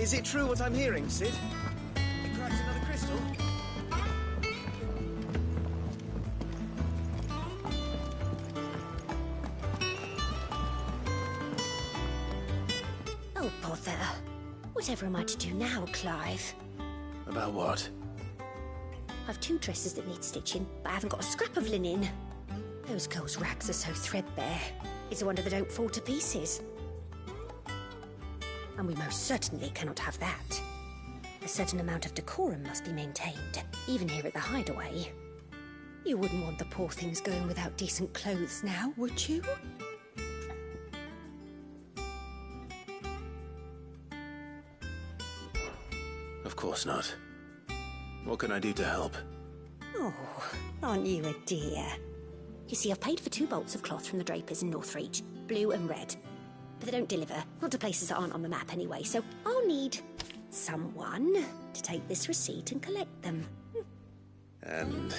Is it true what I'm hearing, Sid? You cracked another crystal? Oh, bother. Whatever am I to do now, Clive? About what? I've 2 dresses that need stitching, but I haven't got a scrap of linen. Those girls' rags are so threadbare. It's a wonder they don't fall to pieces. And we most certainly cannot have that. A certain amount of decorum must be maintained, even here at the Hideaway. You wouldn't want the poor things going without decent clothes now, would you? Of course not. What can I do to help? Oh, aren't you a dear? You see, I've paid for 2 bolts of cloth from the drapers in Northreach, blue and red. But they don't deliver, not to places that aren't on the map anyway, so I'll need someone to take this receipt and collect them. And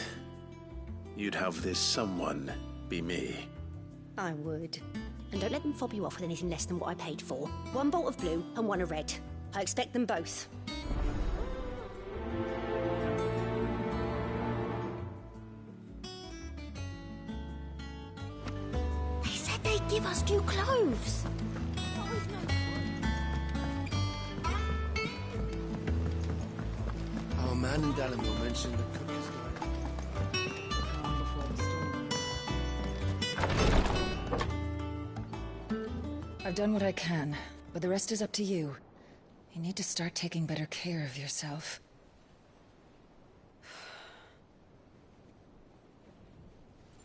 you'd have this someone be me? I would. And don't let them fob you off with anything less than what I paid for. 1 bolt of blue and 1 of red. I expect them both. They said they'd give us new clothes. Our man in Dallimore mentioned the cook is I've done what I can, but the rest is up to you. You need to start taking better care of yourself.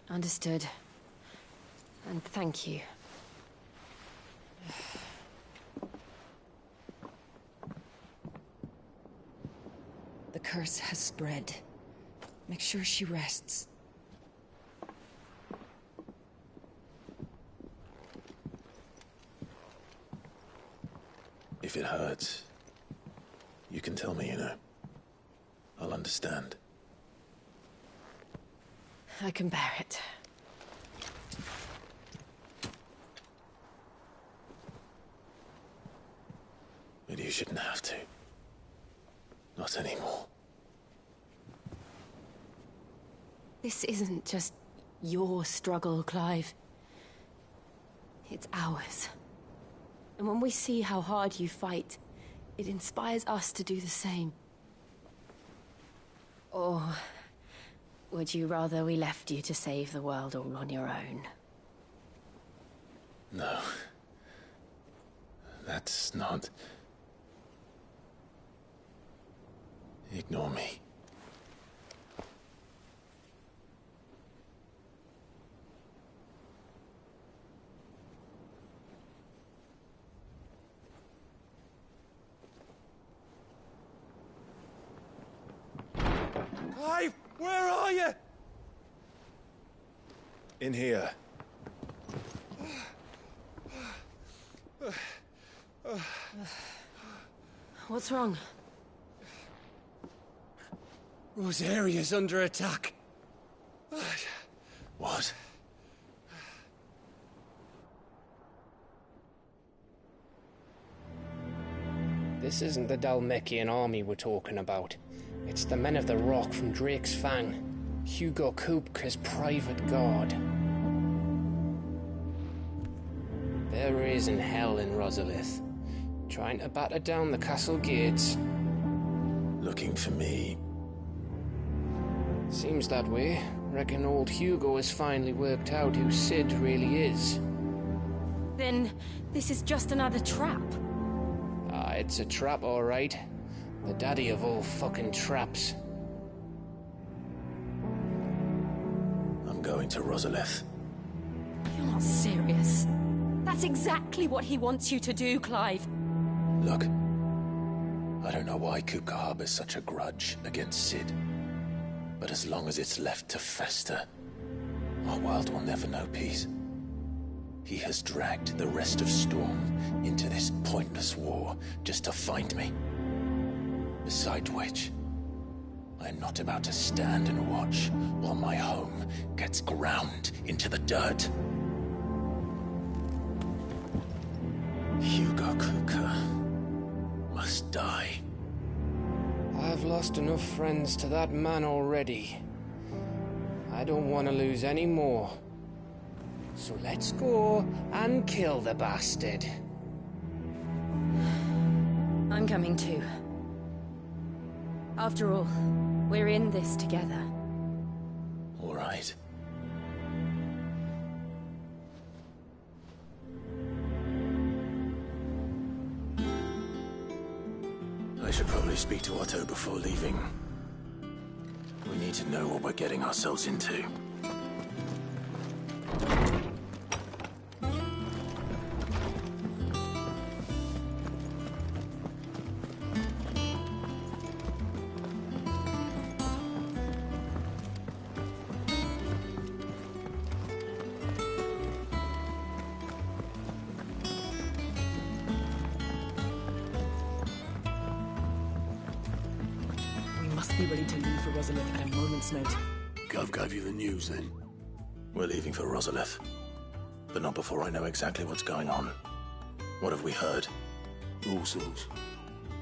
Understood. And thank you. The curse has spread. Make sure she rests. If it hurts, you can tell me, you know. I'll understand. I can bear it. But you shouldn't have to. Not anymore. This isn't just your struggle, Clive. It's ours. And when we see how hard you fight, it inspires us to do the same. Or would you rather we left you to save the world all on your own? No. That's not... Ignore me. Clive, where are you? In here. What's wrong? Rosaria's under attack. What? This isn't the Dalmekian army we're talking about. It's the men of the Rock from Drake's Fang. Hugo Kupka's private guard. There is in hell in Rosalith, trying to batter down the castle gates. Looking for me. Seems that way. Reckon old Hugo has finally worked out who Sid really is. Then this is just another trap. Ah, it's a trap, all right. The daddy of all fucking traps. I'm going to Rosalith. You're not serious. That's exactly what he wants you to do, Clive. Look, I don't know why Kupka harbors such a grudge against Sid. But as long as it's left to fester, our world will never know peace. He has dragged the rest of Storm into this pointless war just to find me. Besides which, I am not about to stand and watch while my home gets ground into the dirt. Hugo Kupka must die. I've lost enough friends to that man already. I don't want to lose any more. So let's go and kill the bastard. I'm coming too. After all, we're in this together. All right. I should probably speak to Otto before leaving. We need to know what we're getting ourselves into. Be ready to leave for Rosalith at a moment's notice. Gov gave you the news then? We're leaving for Rosalith. But not before I know exactly what's going on. What have we heard? All sorts.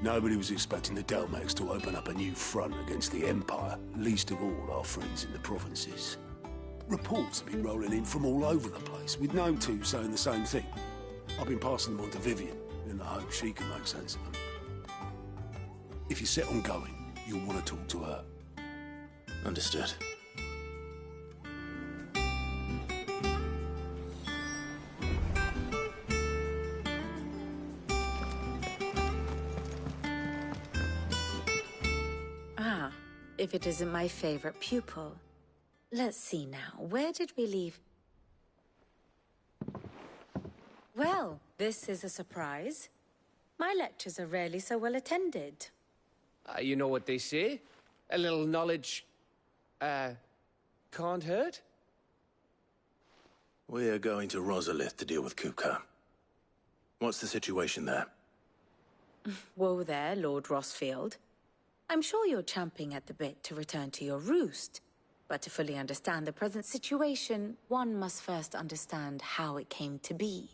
Nobody was expecting the Dalmex to open up a new front against the Empire, least of all our friends in the provinces. Reports have been rolling in from all over the place, with no two saying the same thing. I've been passing them on to Vivian, in the hope she can make sense of them. If you're set on going, you'll want to talk to her. Understood. Ah, if it isn't my favorite pupil. Let's see now, where did we leave? Well, this is a surprise. My lectures are rarely so well attended. You know what they say? A little knowledge, can't hurt? We're going to Rosalith to deal with Kupka. What's the situation there? Whoa there, Lord Rosfield. I'm sure you're champing at the bit to return to your roost. But to fully understand the present situation, one must first understand how it came to be.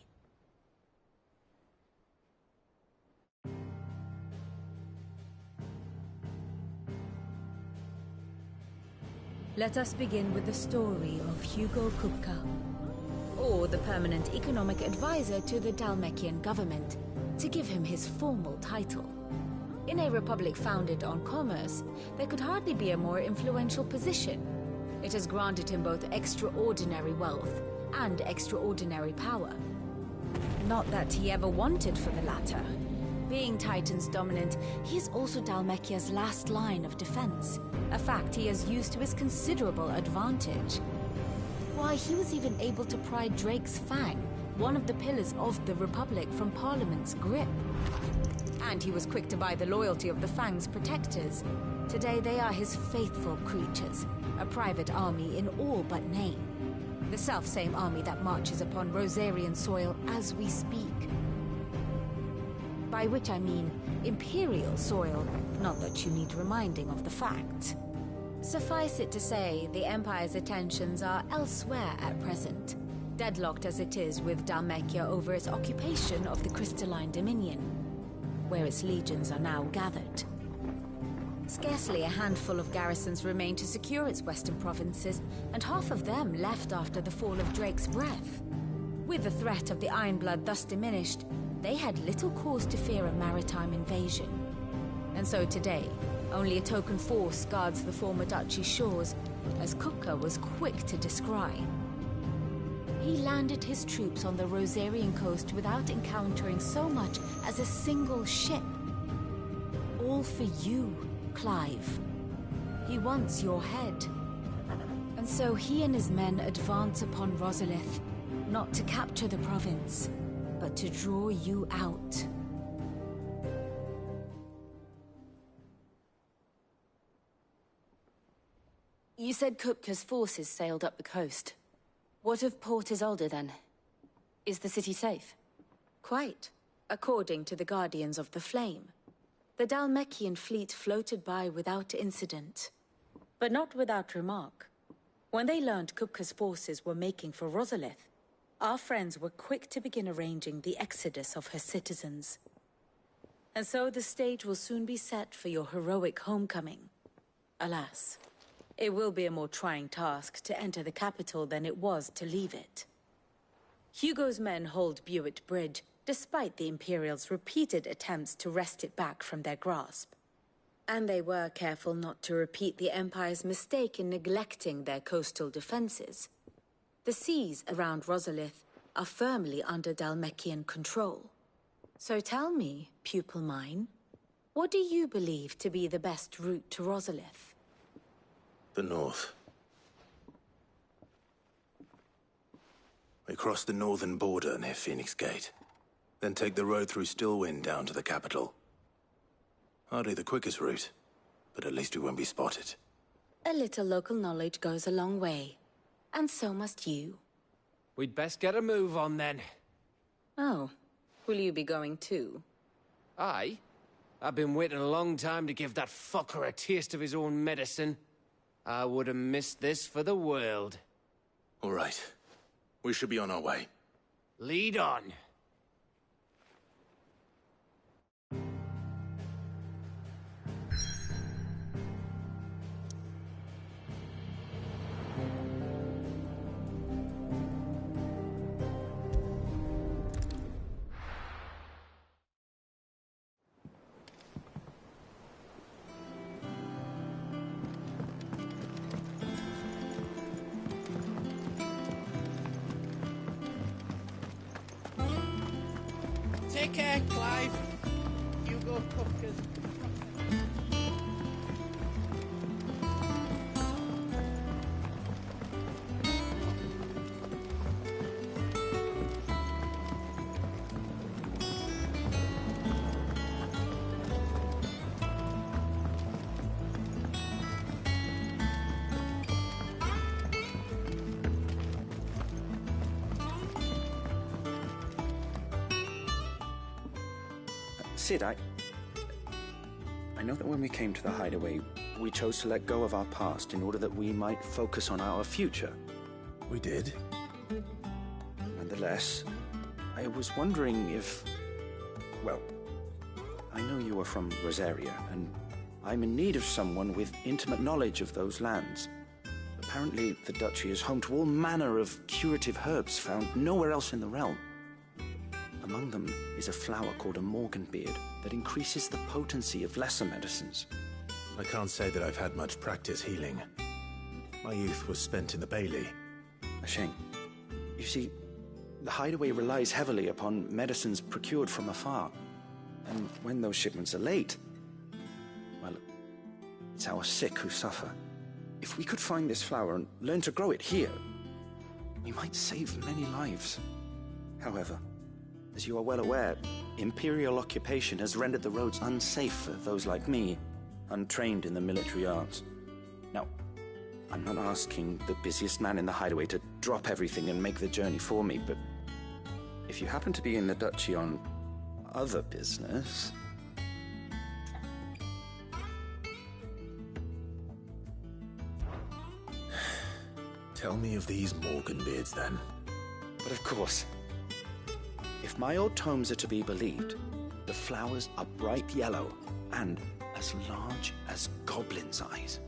Let us begin with the story of Hugo Kupka, or the permanent economic advisor to the Dalmekian government, to give him his formal title. In a republic founded on commerce, there could hardly be a more influential position. It has granted him both extraordinary wealth and extraordinary power. Not that he ever wanted for the latter. Being Titan's dominant, he is also Dalmekia's last line of defense, a fact he has used to his considerable advantage. Why, he was even able to pry Drake's Fang, one of the pillars of the Republic, from Parliament's grip. And he was quick to buy the loyalty of the Fang's protectors. Today they are his faithful creatures, a private army in all but name. The self-same army that marches upon Rosarian soil as we speak. By which I mean Imperial soil, not that you need reminding of the fact. Suffice it to say, the Empire's attentions are elsewhere at present, deadlocked as it is with Dalmekia over its occupation of the Crystalline Dominion, where its legions are now gathered. Scarcely a handful of garrisons remain to secure its western provinces, and half of them left after the fall of Drake's Breath. With the threat of the Ironblood thus diminished, they had little cause to fear a maritime invasion. And so today, only a token force guards the former duchy's shores, as Kupka was quick to descry. He landed his troops on the Rosarian coast without encountering so much as a single ship. All for you, Clive. He wants your head. And so he and his men advance upon Rosalith, not to capture the province, but to draw you out. You said Kupka's forces sailed up the coast. What of Port Isolde, then? Is the city safe? Quite, according to the Guardians of the Flame. The Dalmekian fleet floated by without incident, but not without remark. When they learned Kupka's forces were making for Rosalith, our friends were quick to begin arranging the exodus of her citizens. And so the stage will soon be set for your heroic homecoming. Alas, it will be a more trying task to enter the capital than it was to leave it. Hugo's men hold Buick Bridge, despite the Imperials' repeated attempts to wrest it back from their grasp. And they were careful not to repeat the Empire's mistake in neglecting their coastal defenses. The seas around Rosalith are firmly under Dhalmekian control. So tell me, pupil mine, what do you believe to be the best route to Rosalith? The north. We cross the northern border near Phoenix Gate, then take the road through Stillwind down to the capital. Hardly the quickest route, but at least we won't be spotted. A little local knowledge goes a long way, and so must you. We'd best get a move on then. Oh, will you be going too? Aye. I've been waiting a long time to give that fucker a taste of his own medicine. I would have missed this for the world. All right. We should be on our way. Lead on. Take care, Clive. Hugo Cookers. Sid, I know that when we came to the hideaway, we chose to let go of our past in order that we might focus on our future. We did. Nonetheless, I was wondering if... Well, I know you are from Rosaria, and I'm in need of someone with intimate knowledge of those lands. Apparently, the Duchy is home to all manner of curative herbs found nowhere else in the realm. Among them is a flower called a Morganbeard that increases the potency of lesser medicines. I can't say that I've had much practice healing. My youth was spent in the Bailey. A shame. You see, the hideaway relies heavily upon medicines procured from afar. And when those shipments are late, well, it's our sick who suffer. If we could find this flower and learn to grow it here, we might save many lives. However, as you are well aware, Imperial occupation has rendered the roads unsafe for those like me, untrained in the military arts. Now, I'm not asking the busiest man in the hideaway to drop everything and make the journey for me, but if you happen to be in the Duchy on other business... Tell me of these Morganbeards, then. But of course. If my old tomes are to be believed, the flowers are bright yellow and as large as goblins' eyes.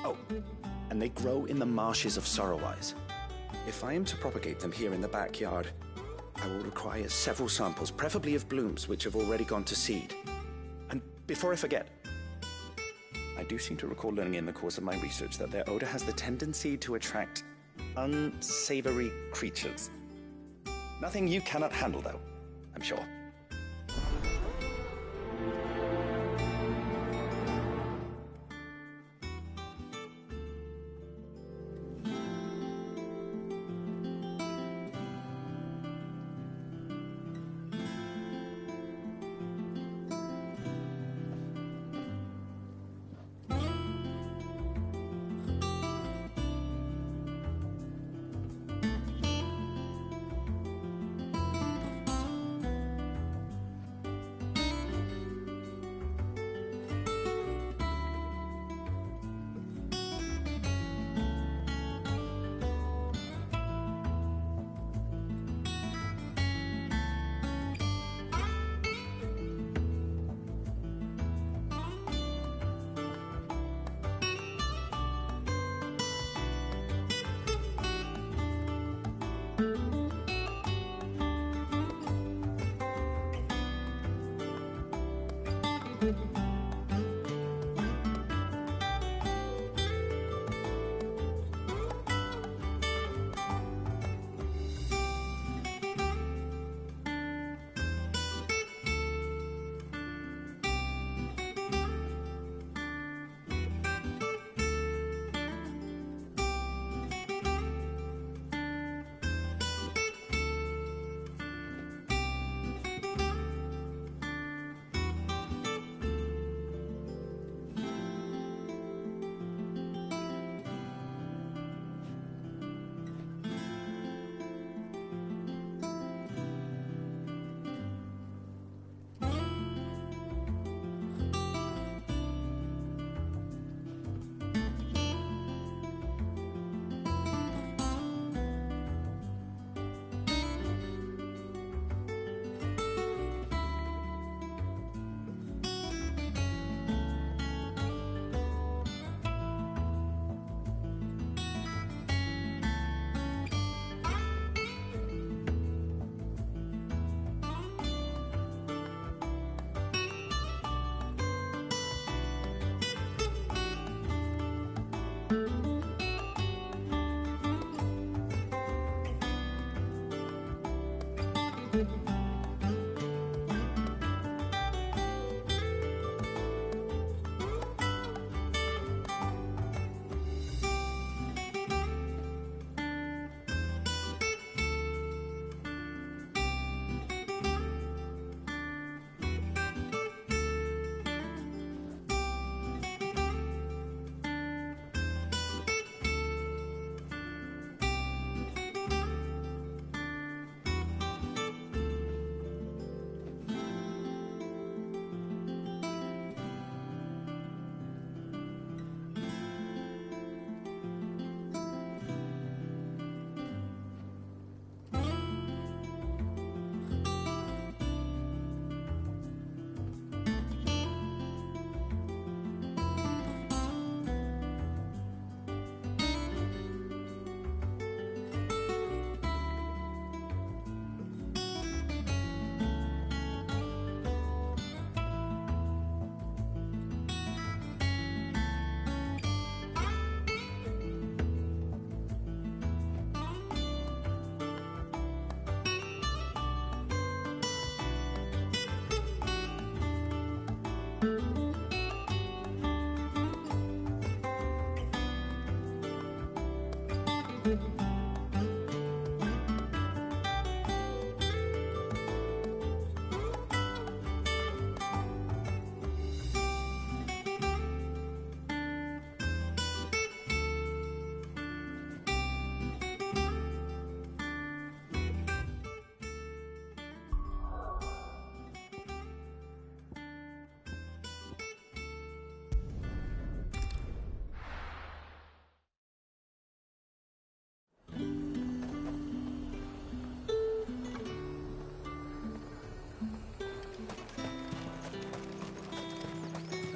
Oh, and they grow in the marshes of Sorrowise. If I am to propagate them here in the backyard, I will require several samples, preferably of blooms which have already gone to seed. And before I forget, I do seem to recall learning in the course of my research that their odor has the tendency to attract unsavory creatures. Nothing you cannot handle, though, I'm sure.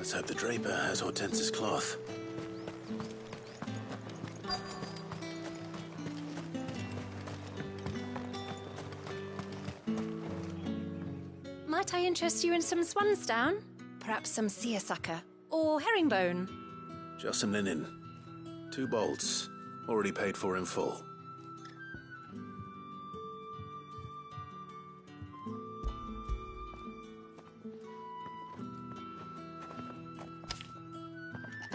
Let's hope the draper has Hortense's cloth. Might I interest you in some swansdown? Perhaps some seersucker or herringbone? Just some linen. 2 bolts. Already paid for in full.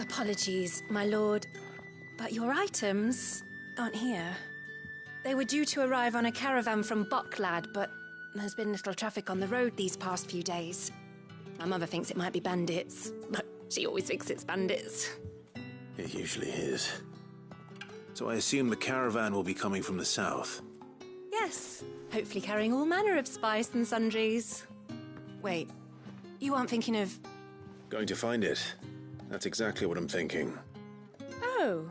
Apologies, my lord, but your items aren't here. They were due to arrive on a caravan from Boklad, but there's been little traffic on the road these past few days. My mother thinks it might be bandits, but she always thinks it's bandits. It usually is. So I assume the caravan will be coming from the south. Yes, hopefully carrying all manner of spice and sundries. Wait, you aren't thinking of... Going to find it. That's exactly what I'm thinking. Oh,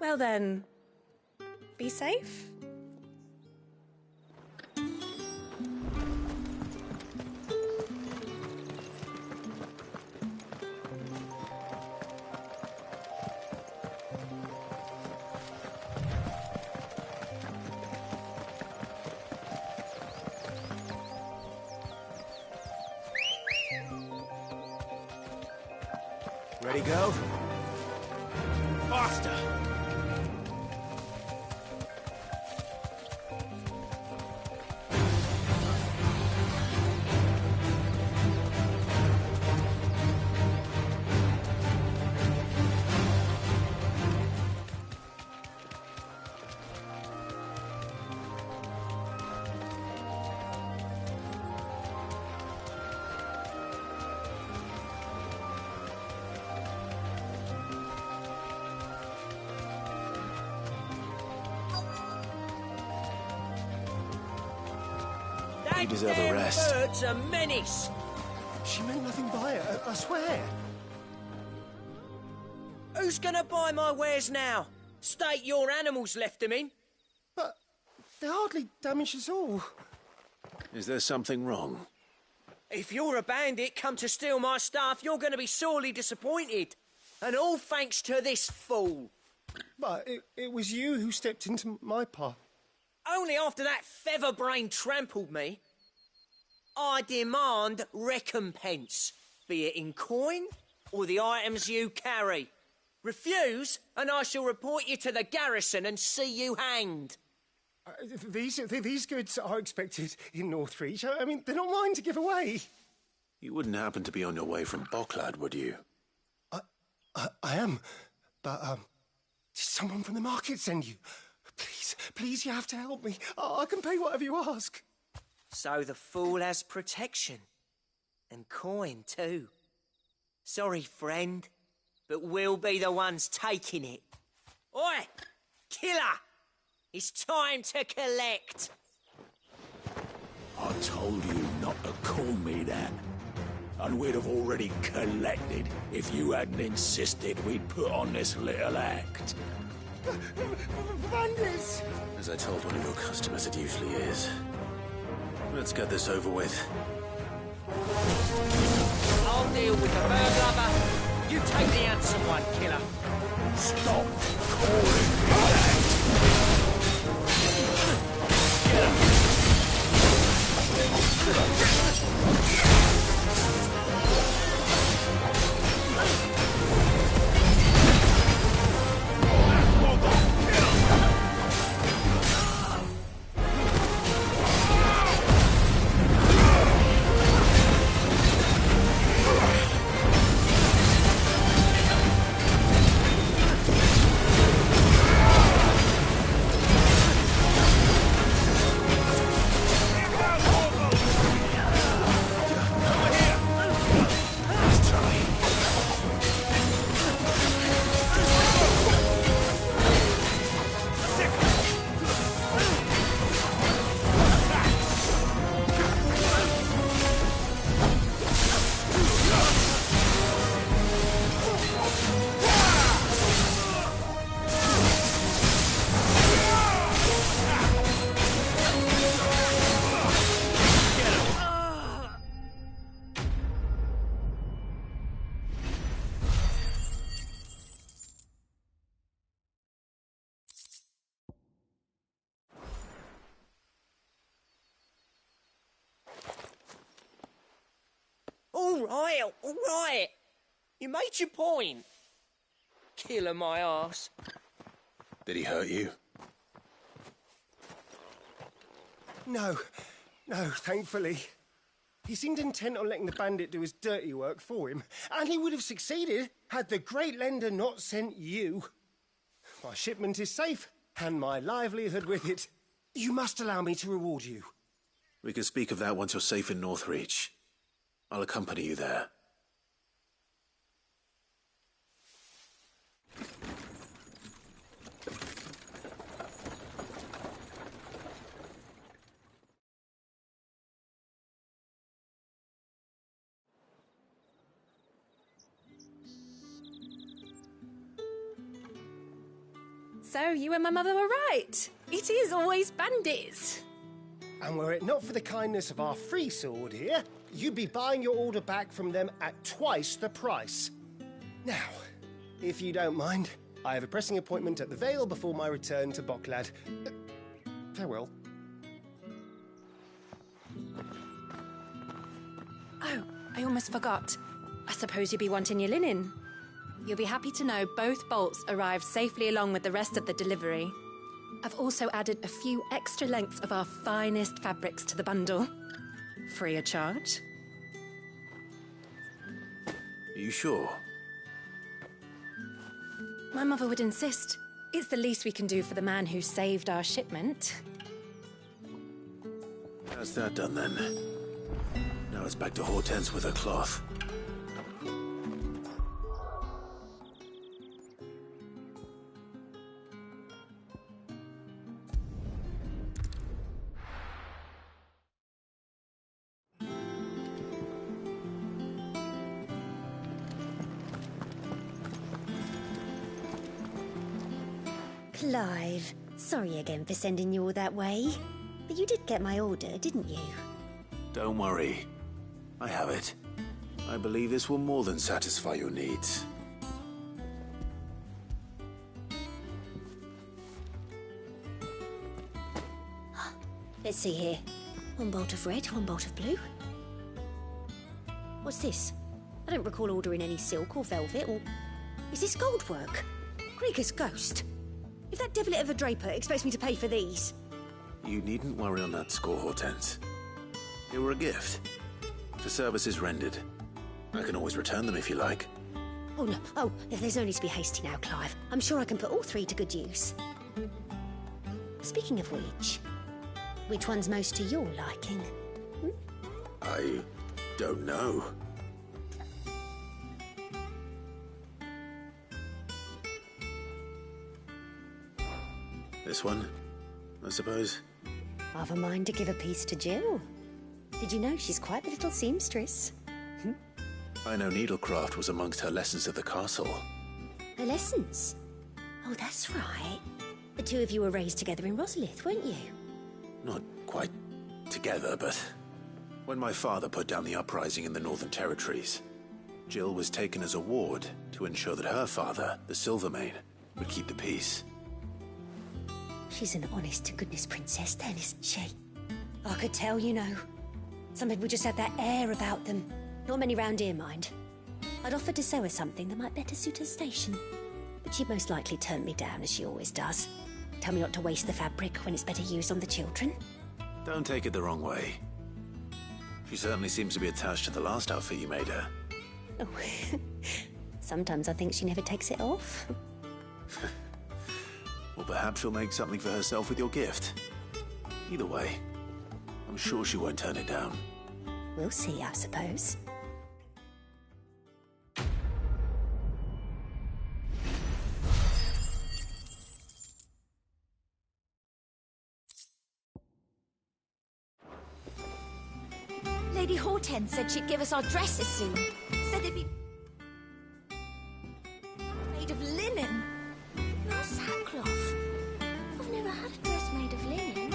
well then, be safe. Ready, go? Faster! You deserve a rest. Bird's a menace. She meant nothing by it, I swear. Who's gonna buy my wares now? State your animals left them in. But they hardly damaged us all. Is there something wrong? If you're a bandit come to steal my stuff, you're gonna be sorely disappointed. And all thanks to this fool. But it was you who stepped into my path. Only after that feather-brain trampled me. I demand recompense, be it in coin or the items you carry. Refuse, and I shall report you to the garrison and see you hanged. These goods are expected in Northreach. I mean, they're not mine to give away. You wouldn't happen to be on your way from Boklad, would you? I am, but did someone from the market send you? Please, you have to help me. I can pay whatever you ask. So the fool has protection. And coin, too. Sorry, friend, but we'll be the ones taking it. Oi! Killer! It's time to collect! I told you not to call me that. And we'd have already collected if you hadn't insisted we'd put on this little act. Bandits! As I told one of your customers, it usually is. Let's get this over with. I'll deal with the bird lover. You take the handsome one, killer. Stop calling me that! all right. You made your point. Killer my ass. Did he hurt you? No, thankfully. He seemed intent on letting the bandit do his dirty work for him, and he would have succeeded had the Great Lender not sent you. My shipment is safe, and my livelihood with it. You must allow me to reward you. We can speak of that once you're safe in Northreach. I'll accompany you there. So, you and my mother were right. It is always bandits. And were it not for the kindness of our free sword here, you'd be buying your order back from them at twice the price. Now, if you don't mind, I have a pressing appointment at the Vale before my return to Boklad. Farewell. Oh, I almost forgot. I suppose you'll be wanting your linen. You'll be happy to know both bolts arrived safely along with the rest of the delivery. I've also added a few extra lengths of our finest fabrics to the bundle. Free of charge. Are you sure? My mother would insist. It's the least we can do for the man who saved our shipment. That's that done then. Now it's back to Hortense with her cloth. Clive, sorry again for sending you all that way. But you did get my order, didn't you? Don't worry. I have it. I believe this will more than satisfy your needs. Let's see here. One bolt of red, one bolt of blue. What's this? I don't recall ordering any silk or velvet, or... Is this gold work? Krieger's ghost. If that devilit of a draper expects me to pay for these... You needn't worry on that score, Hortense. They were a gift. For services rendered. I can always return them if you like. Oh, no. Oh, there's no need to be hasty now, Clive. I'm sure I can put all three to good use. Speaking of which one's most to your liking? I don't know. This one, I suppose. I've a mind to give a piece to Jill. Did you know she's quite a little seamstress? I know needlecraft was amongst her lessons at the castle. Her lessons? Oh, that's right. The two of you were raised together in Rosalith, weren't you? Not quite together, but when my father put down the uprising in the Northern Territories, Jill was taken as a ward to ensure that her father, the Silvermane, would keep the peace. She's an honest-to-goodness princess then, isn't she? I could tell, you know. Some people just have that air about them. Not many round here, mind. I'd offered to sew her something that might better suit her station. But she'd most likely turn me down, as she always does. Tell me not to waste the fabric when it's better used on the children. Don't take it the wrong way. She certainly seems to be attached to the last outfit you made her. Oh, sometimes I think she never takes it off. Well, perhaps she'll make something for herself with your gift. Either way, I'm sure she won't turn it down. We'll see, I suppose. Lady Hortense said she'd give us our dresses soon. Said they'd be made of linen, not sackcloth. I've never had a dress made of linen.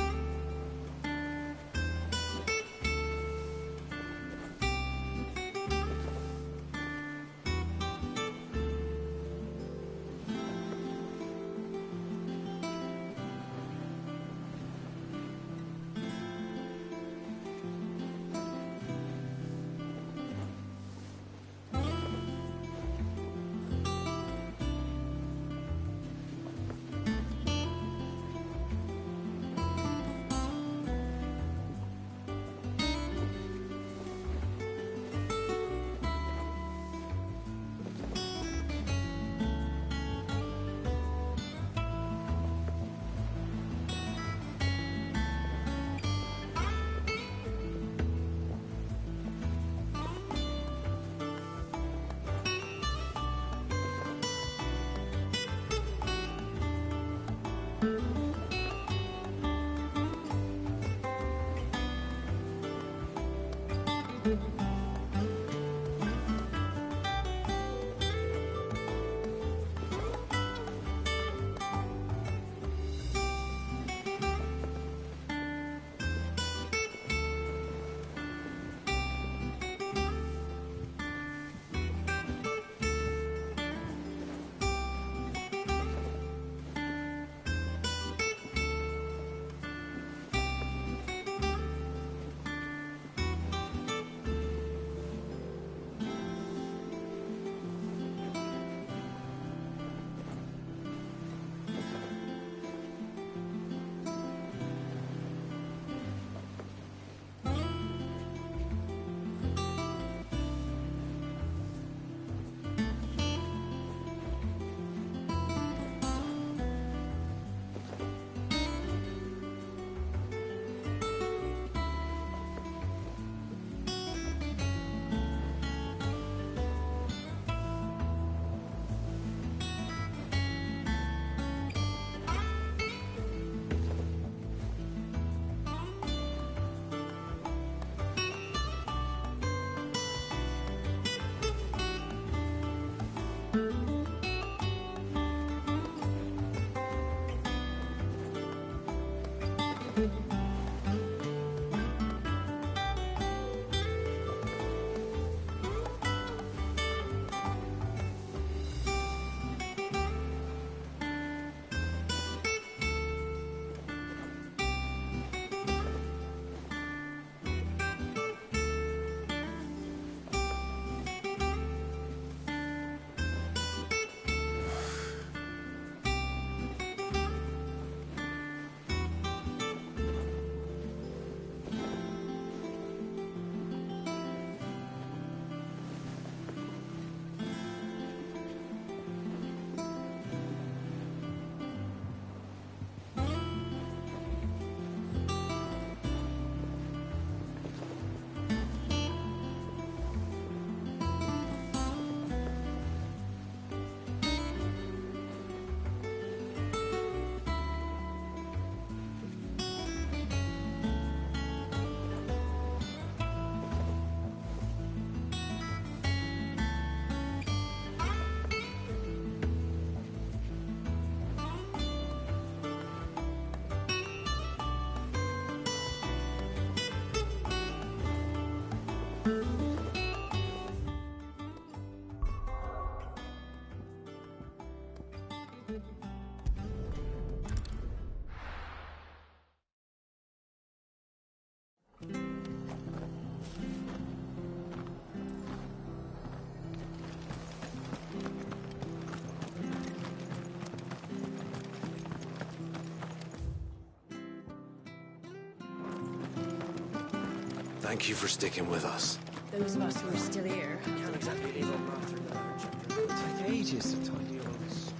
Thank you for sticking with us. Those of us who are still here can't exactly leave our path through the lunch. It'll take ages to tidy all this.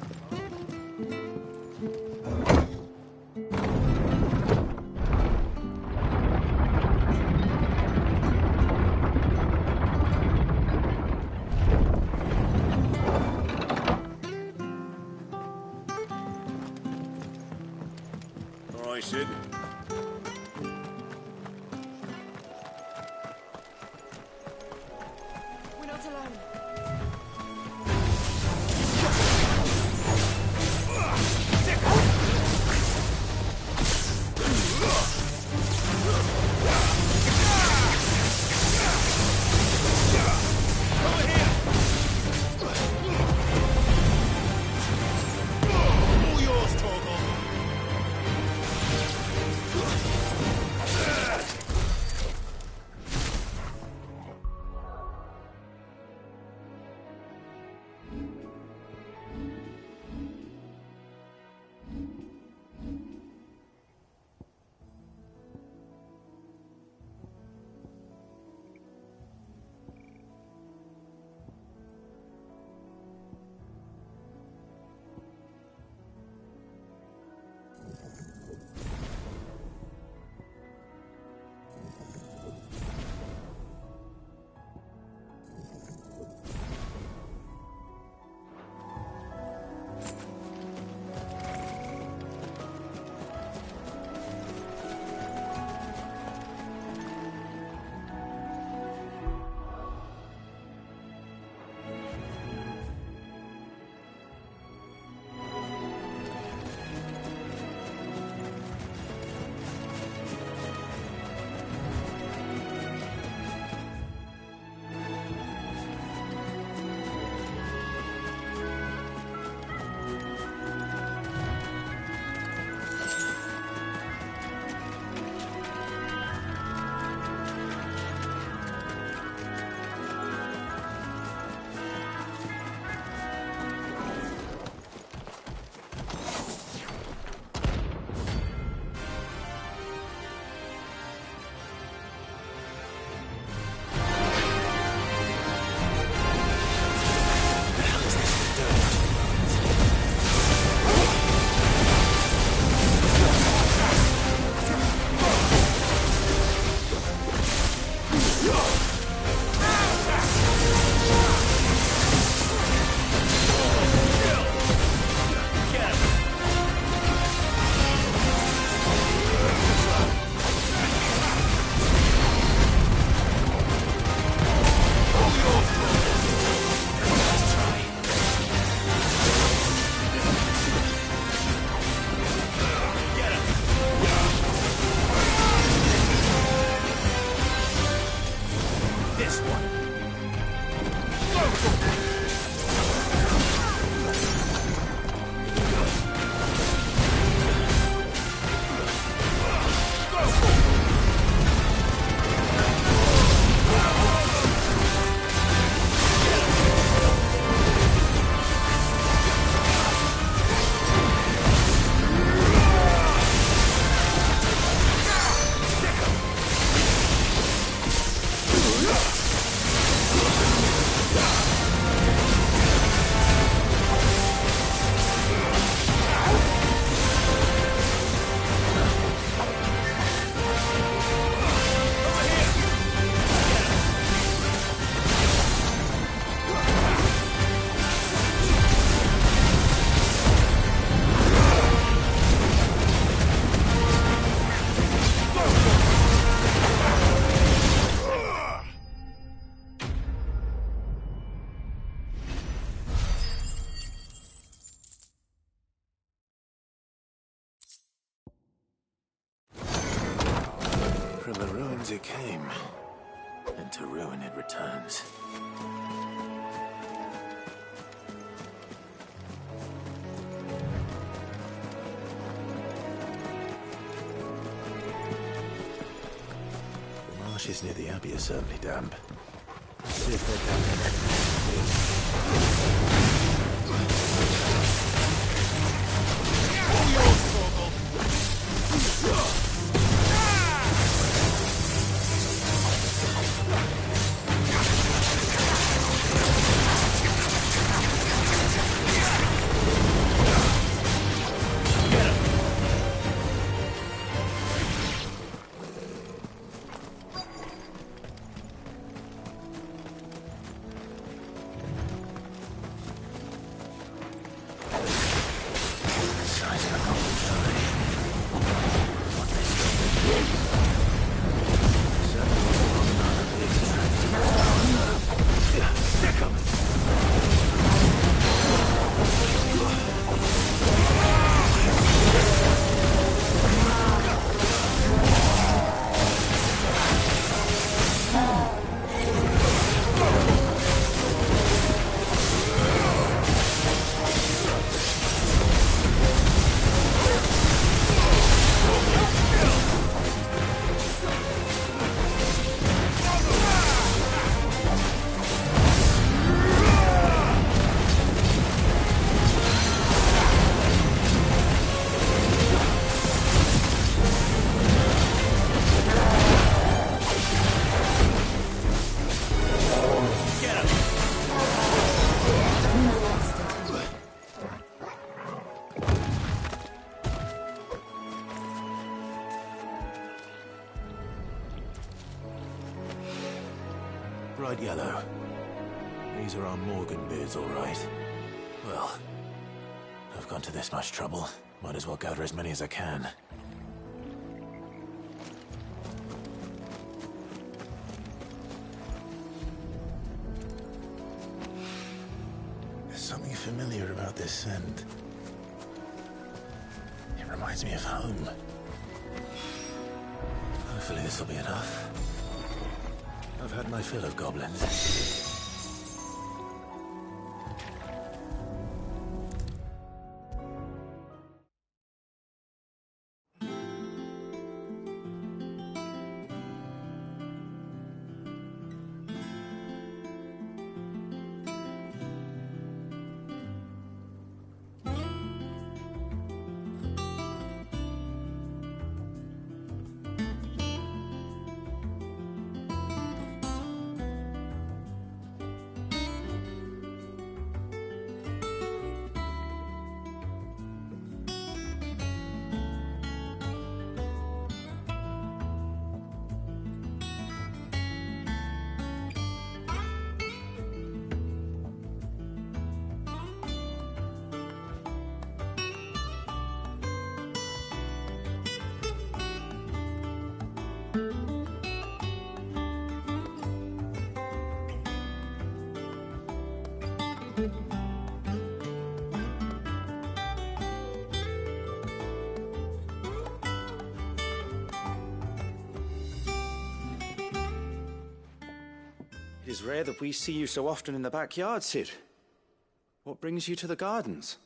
All right, Sid. We're not alone. All yours, Torgal. From the ruins it came, and to ruin it returns. The marshes near the Abbey are certainly damp. Let's see if they're damp. bright yellow. These are our Morgan beards, all right. Well, I've gone to this much trouble. Might as well gather as many as I can. There's something familiar about this scent. It reminds me of home. Hopefully this will be enough. I've had my fill of goblins. It is rare that we see you so often in the backyard, Cid. What brings you to the gardens?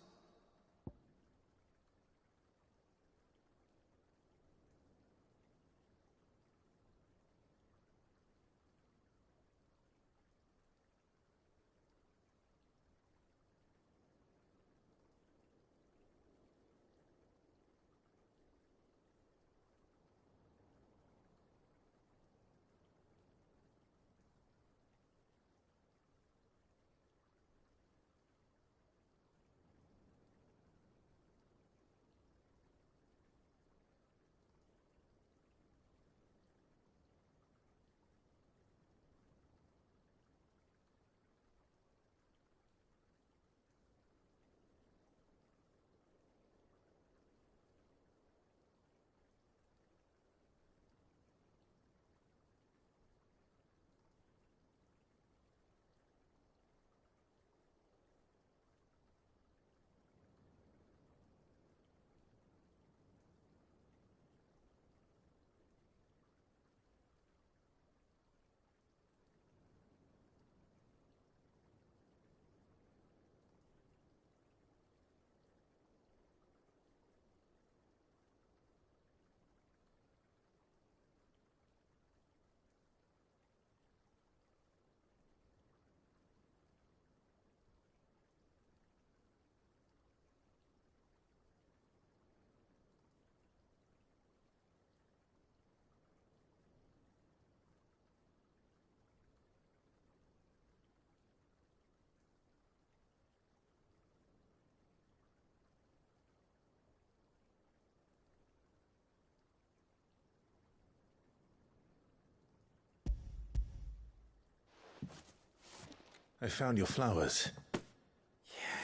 I found your flowers.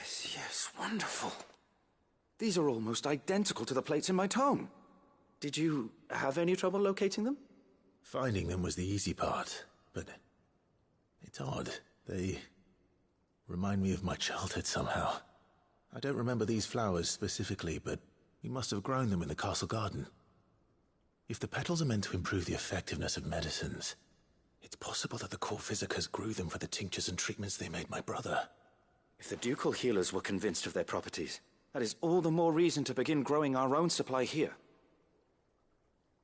Yes, yes, wonderful. These are almost identical to the plates in my tome. Did you have any trouble locating them? Finding them was the easy part, but it's odd. They remind me of my childhood somehow. I don't remember these flowers specifically, but we must have grown them in the castle garden. If the petals are meant to improve the effectiveness of medicines, it's possible that the court physicers grew them for the tinctures and treatments they made my brother. If the ducal healers were convinced of their properties, that is all the more reason to begin growing our own supply here.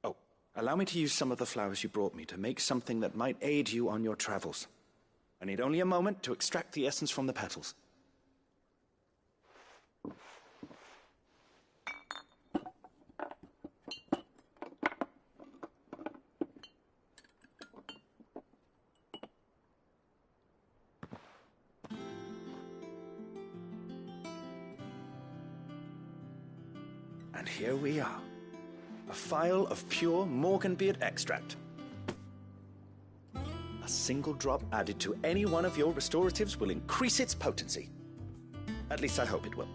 Oh, allow me to use some of the flowers you brought me to make something that might aid you on your travels. I need only a moment to extract the essence from the petals. And here we are. A phial of pure Morganbeard extract. A single drop added to any one of your restoratives will increase its potency. At least I hope it will.